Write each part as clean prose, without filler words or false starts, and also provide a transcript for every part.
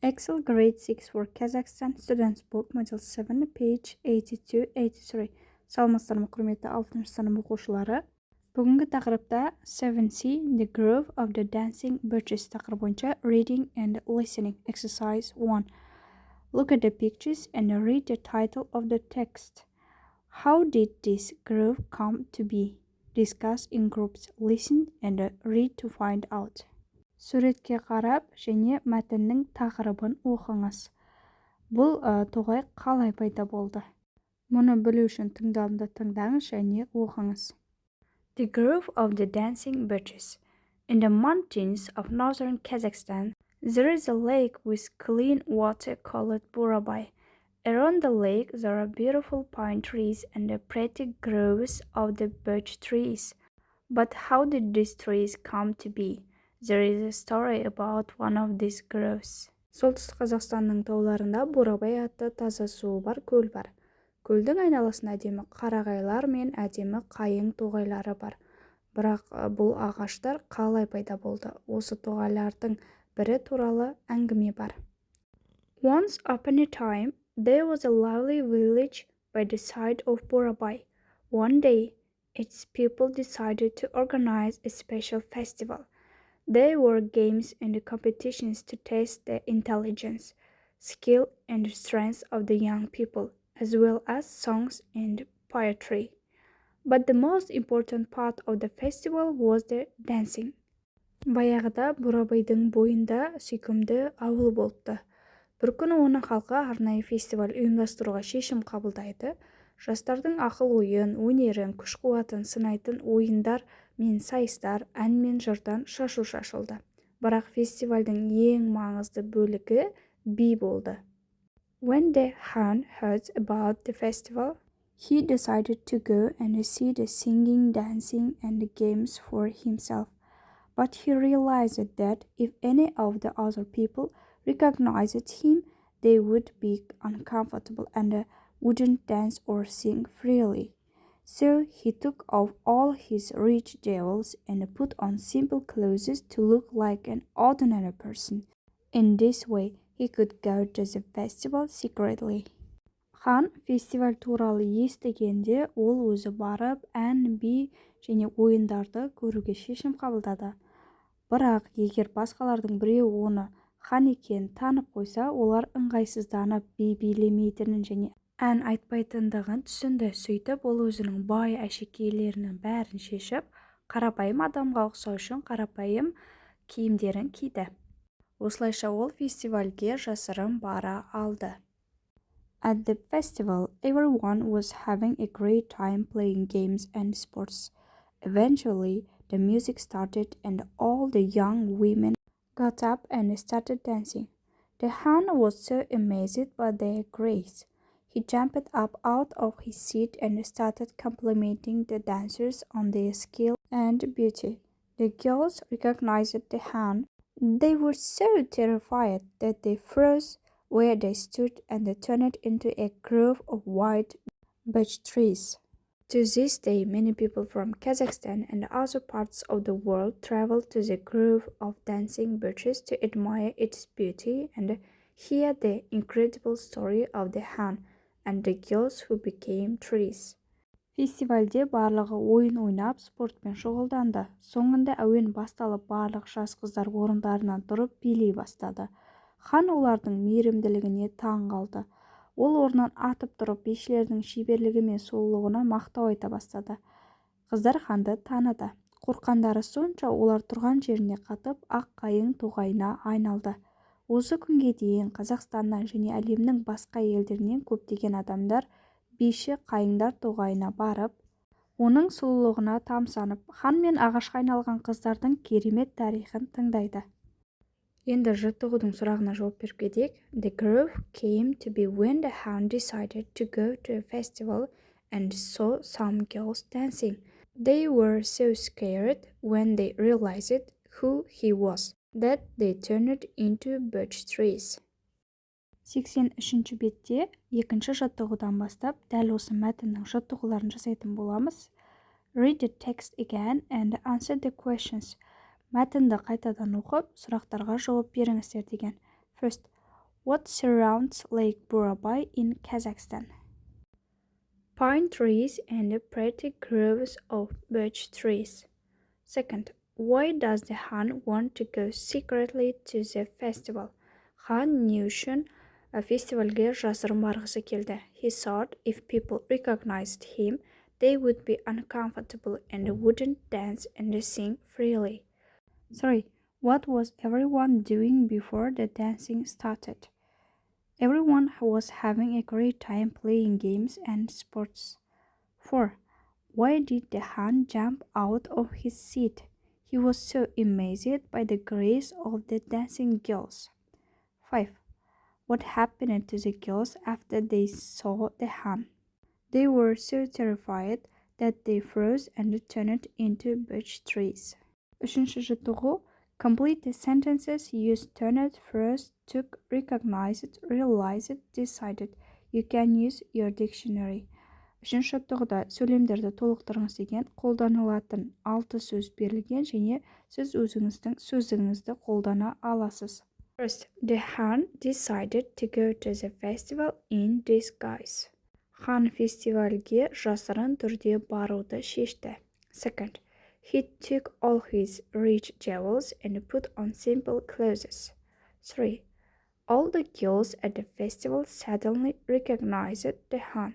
Excel Grade 6 for Kazakhstan Students Book Module 7, page 82-83. Саламатсыздар ма, құрметті 6 сынып оқушылары. Бүгінгі тақырыпта 7C, The Groove of the Dancing Birches тақырып бойынша Reading and Listening Exercise 1. Look at the pictures and read the title of the text. How did this groove come to be? Discuss in groups, listen and read to find out. Суретке қарап және мәтіннің тақырыбын оқыңыз. Бұл тоғай қалай пайда болды? Мұны білу үшін тыңдалымды тыңдаңыз және оқыңыз. The groove of the dancing birches. In the mountains of northern Kazakhstan, there is a lake with clean water called Burabay. Around the lake there are beautiful pine trees and the pretty groves of the birch trees. But how did these trees come to be? There is a story about one of these groves. Солтүстік Қазақстанның тауларында Бурабай атты таза суы бар көл бар. Көлдің айналасында әдемі қарағайлар мен әдемі қайың тоғайлары бар. Бірақ бұл ағаштар қалай пайда болды? Осы тоғайлардың бірі туралы әңгіме бар. Once upon a time, there was a lovely village by the side of Burabay. One day, its people decided to organize a special festival. There were games and competitions to test the intelligence, skill and strength of the young people, as well as songs and poetry. But the most important part of the festival was the dancing. Баяғыда Бурабайдың бойында сүйкімді ауыл болыпты. Бір күні оның халқы арнайы фестиваль ұйымдастыруға шешім қабылдайды. Жастардың ақыл ойын, өнерін, күш-қуатын сынайтын ойындар мен сайыстар, ән мен жырдан шашу шашылды. Бірақ фестивальдің ең маңызды бөлігі би болды. When the Khan heard about the festival, he decided to go and see the singing, dancing and the games for himself. But he realized that if any of the other people recognized him, they would be uncomfortable and wouldn't dance or sing freely. So he took off all his rich jewels and put on simple clothes to look like an ordinary person. In this way, he could go to the festival secretly. Хан фестиваль туралы естігенде ол өзі барып, ән, би және ойындарды көруге шешім қабылдады. Бірақ егер басқалардың біреуі оны хан екенін танып қойса, олар ыңғайсызданып би билемейтінін және ән айтпайтындығын түсінді. Сөйтіп, ол өзінің бай әшекейлерінің бәрін шешіп, қарапайым адамға ұқсау үшін қарапайым киімдерін киді. Осылайша ол фестивальге жасырын бара алды. At the festival, everyone was having a great time playing games and sports. Eventually, the music started and all the young women got up and started dancing. The Khan was so amazed by their grace. He jumped up out of his seat and started complimenting the dancers on their skill and beauty. The girls recognized the Khan. They were so terrified that they froze where they stood and turned into a grove of white birch trees. To this day, many people from Kazakhstan and other parts of the world travel to the grove of dancing birches to admire its beauty and hear the incredible story of the Khan and the girls who became trees. Фестивальде барлығы ойын ойнап, спортпен шұғылданды. Соңында әуен басталып, барлық жас қыздар орындарынан тұрып билей бастады. Хан олардың мейірімділігіне таң қалды. Ол орнынан атып тұрып, бишілердің шеберлігі мен сұлулығына мақтау айта бастады. Қыздар ханды таныды. Қорқандары сонша олар тұрған жеріне қатып, ақ қайың тоғайына айналды. Осы күнге дейін Қазақстаннан және әлемнің басқа елдерінен көптеген адамдар биші қайыңдар тоғайына барып, оның сұлулығына тамсанып, хан мен ағашқа айналған қыздардың керемет тарихын тыңдайды. Енді жаттығудың сұрағына жауап беріп кетейік. The groove came to be when the Khan decided to go to a festival and saw some girls dancing. They were so scared when they realized who he was that they turned into birch trees. 83-ші бетте екінші жаттығудан бастап дәл осы мәтіннің жаттығуларын жасайтын боламыз. Read the text again and answer the questions. Мәтінді қайтадан оқып, сұрақтарға жауап беріңіздер деген. First, What surrounds Lake Burabay in Kazakhstan? Pine trees and pretty groves of birch trees. Second, why does the Han want to go secretly to the festival? Han не үшін фестивальге жасырын барғысы келді. He thought if people recognized him, they would be uncomfortable and wouldn't dance and sing freely. 3. What was everyone doing before the dancing started? Everyone was having a great time playing games and sports. 4. Why did the Han jump out of his seat? He was so amazed by the grace of the dancing girls. 5. What happened to the girls after they saw the Han? They were so terrified that they froze and turned into birch trees. Үшінші жаттығу. Complete the sentences use turned, froze, took, recognized, realized, decided. You can use your dictionary. Үшінші жаттығуда сөйлемдерді толықтырыңыз деген қолданылатын 6 сөз берілген және сіз өзіңіздің сөздігіңізді қолдана аласыз. First, the Han decided to go to the festival in disguise. Han фестивальге жасырын түрде баруды шешті. Second, he took all his rich jewels and put on simple clothes. 3. All the girls at the festival suddenly recognized the Han.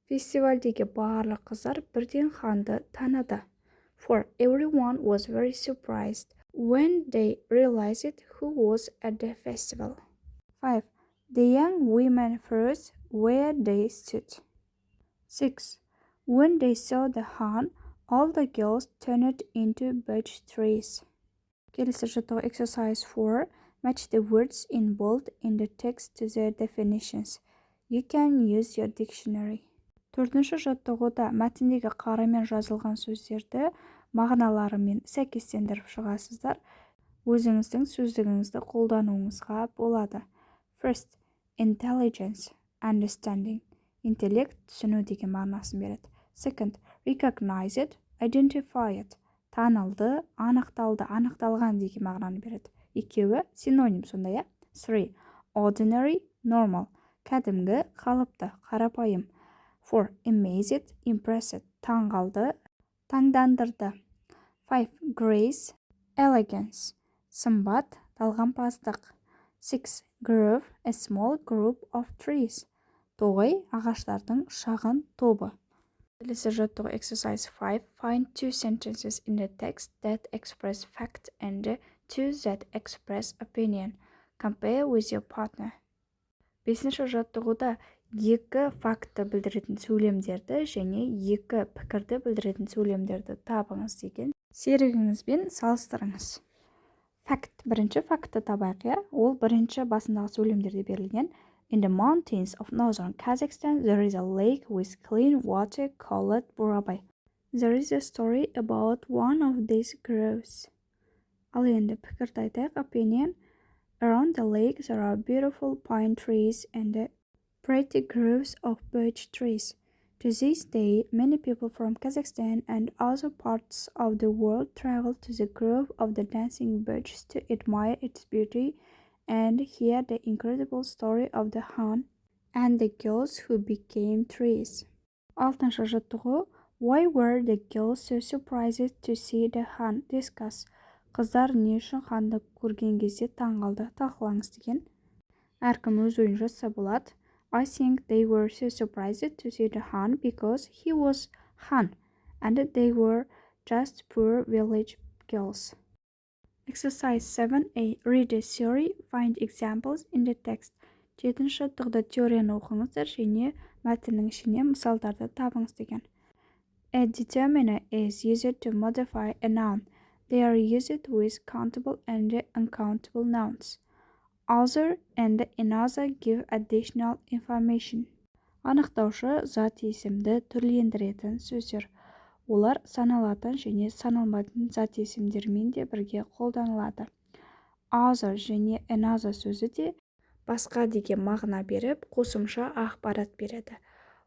Фестивальдегі барлық қыздар бірден Ханды таныды. 4. Everyone was very surprised when they realized who was at the festival. 5. The young women froze where they stood. 6. When they saw the Han, all the girls turned into birch trees. Келесі жаттығу exercise 4. Match the words in bold in the text to their definitions. You can use your dictionary. Төртінші жаттығуда мәтіндегі қарамен жазылған сөздерді мағыналарымен сәйкестендіріп шығасыздар. Өзіңіздің сөздігіңізді қолдануыңызға болады. First, intelligence, understanding. Интеллект, түсіну деген мағынасын береді. Second, recognized, identified. Танылды, анықталды, анықталған деген мағынаны береді. Екеуі синоним сондай. 3. Ordinary, normal. Кәдімгі, қалыпты, қарапайым. 4. Amazed, impressed. Таңғалды, таңдандырды. 5. Grace, elegance. Сымбат, талғампаздық. 6. Grove, a small group of trees. Тоғай, ағаштардың шағын тобы. Келесі жаттығу exercise 5. Find 2 sentences in the text that express fact and 2 that express opinion. Compare with your partner. Бесінші жаттығуда 2 факті білдіретін сөйлемдерді және 2 пікірді білдіретін сөйлемдерді табыңыз деген серігіңізбен салыстырыңыз. Факт, бірінші факті табайық. Ол бірінші басындағы сөйлемдерде берілген. In the mountains of northern Kazakhstan, there is a lake with clean water called Burabay. There is a story about one of these groves. Ал енді пікірді айтайық. Opinion. Around the lake there are beautiful pine trees and pretty groves of birch trees. To this day, many people from Kazakhstan and other parts of the world travel to the grove of the dancing birches to admire its beauty and hear the incredible story of the Han and the girls who became trees. Алтыншы жаттығу. Why were the girls so surprised to see the Han? Discuss. Қыздар не үшін Ханды көрген кезде таңғалды? Талқылаңыз деген. Әркім өз ойын жазса болады. I think they were so surprised to see the Han because he was Han and they were just poor village girls. Exercise 7a. Read the theory, find examples in the text. 7-ші жаттығуда теорияны оқыңыздар және мәтіннің ішіне мысалдарды табыңыз деген. A determiner is used to modify a noun. They are used with countable and uncountable nouns. Other and another give additional information. Анықтаушы зат есімді түрлендіретін сөздер. Олар саналатын және саналмайтын зат есімдермен де бірге қолданылады. Other және another сөзі де басқа деген мағына беріп, қосымша ақпарат береді.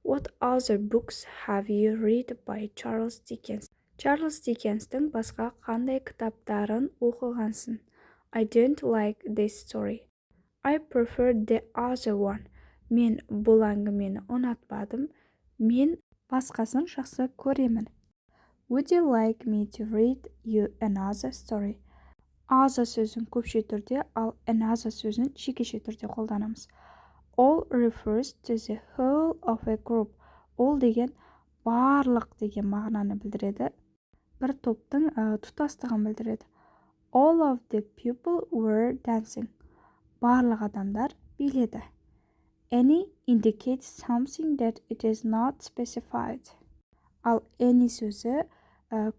What other books have you read by Charles Dickens? Чарльз Диккенстің басқа қандай кітаптарын оқығансың? I don't like this story. I prefer the other one. Мен бұл әңгімені ұнатпадым. Мен басқасын жақсы көремін. Would you like me to read you another story? Other сөзін көпше түрде, ал another сөзін жекеше түрде қолданамыз. All refers to the whole of a group. All деген барлық деген мағынаны білдіреді. Бір топтың тұтастығын білдіреді. All of the people were dancing. Барлық адамдар биледі. Any indicates something that it is not specified. Ал any сөзі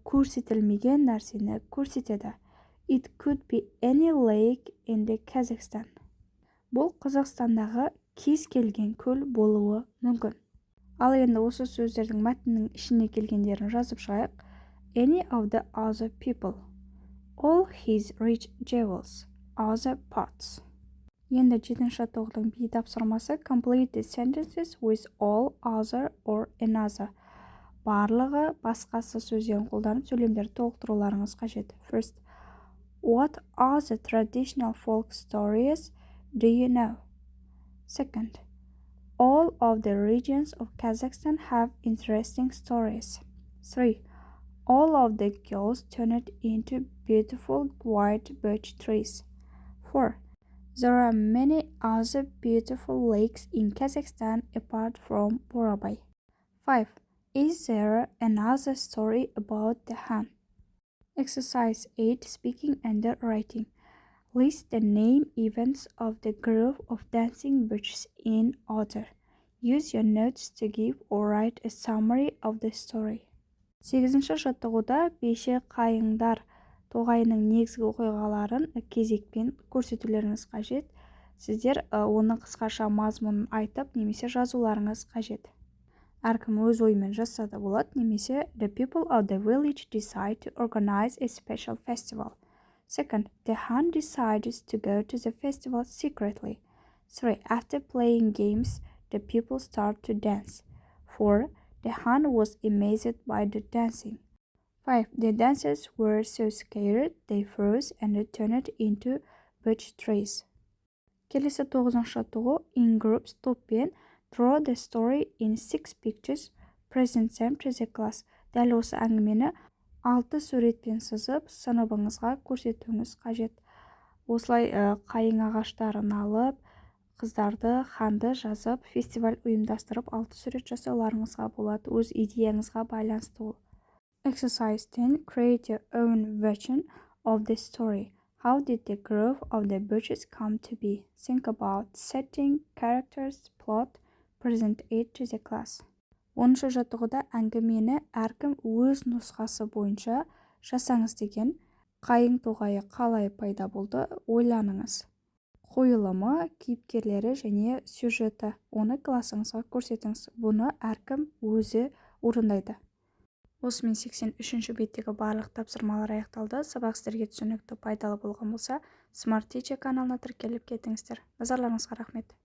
көрсетілмеген нәрсені көрсетеді. It could be any lake in the Kazakhstan. Бұл Қазақстандағы кез келген көл болуы мүмкін. Ал енді осы сөздердің мәтіннің ішіне келгендерін жазып шығайық. Any of the other people. All his rich jewels. Other parts. Енді 7-ші жаттығудың B тапсырмасы complete the sentences with all, other or another. Барлығы басқасы сөздерін қолданып сөйлемдерді толықтыруларыңыз қажет. First, what are the traditional folk stories do you know? Second, all of the regions of Kazakhstan have interesting stories. 3. All of the girls turned into beautiful white birch trees. 4. There are many other beautiful lakes in Kazakhstan apart from Burabay. 5. Is there another story about the Han? Exercise 8. Speaking and writing. List the name events of the group of dancing birches in order. Use your notes to give or write a summary of the story. 8-ші жаттығуда бейші қайыңдар тоғайының негізгі оқиғаларын кезекпен көрсетулеріңіз қажет. Сіздер оны қысқаша мазмұнын айтып, немесе жазуларыңыз қажет. Әркім өз ойымен жазса да болады, немесе the people of the village decide to organize a special festival. Second, the Han decides to go to the festival secretly. 3. After playing games, the people start to dance. 4. The Han was amazed by the dancing. 5. The dancers were so scared they froze and turned into birch trees. Келесі 9-ші жаттығу in groups топпен draw the story in 6 pictures, present them to the class. Дәл осы әңгімені 6 суретпен сызып, сыныбыңызға көрсетуіңіз қажет. Осылай қайың ағаштарын алып, қыздарды, ханды жазып, фестиваль ұйымдастырып, 6 сурет жасауларыңызға болады. Өз идеяңызға байланысты ол. Exercise 10. Create your own version of the story. How did the grove of the birches come to be? Think about setting, characters, plot. Present it to the class. 10-ші жаттығуда әңгімені әркім өз нұсқасы бойынша жасаңыз деген. Қайың тоғайы қалай пайда болды ойланыңыз. Қойылымы, кейіпкерлері және сюжеті. Оны классыңызға көрсетіңіз. Бұны әркім өзі орындайды. Осымен 83-ші беттегі барлық тапсырмалар аяқталды. Сабақ сіздерге түсінікті пайдалы болған болса, Smart Teacher каналына тіркеліп кетіңіздер. Назарларыңызға рахмет.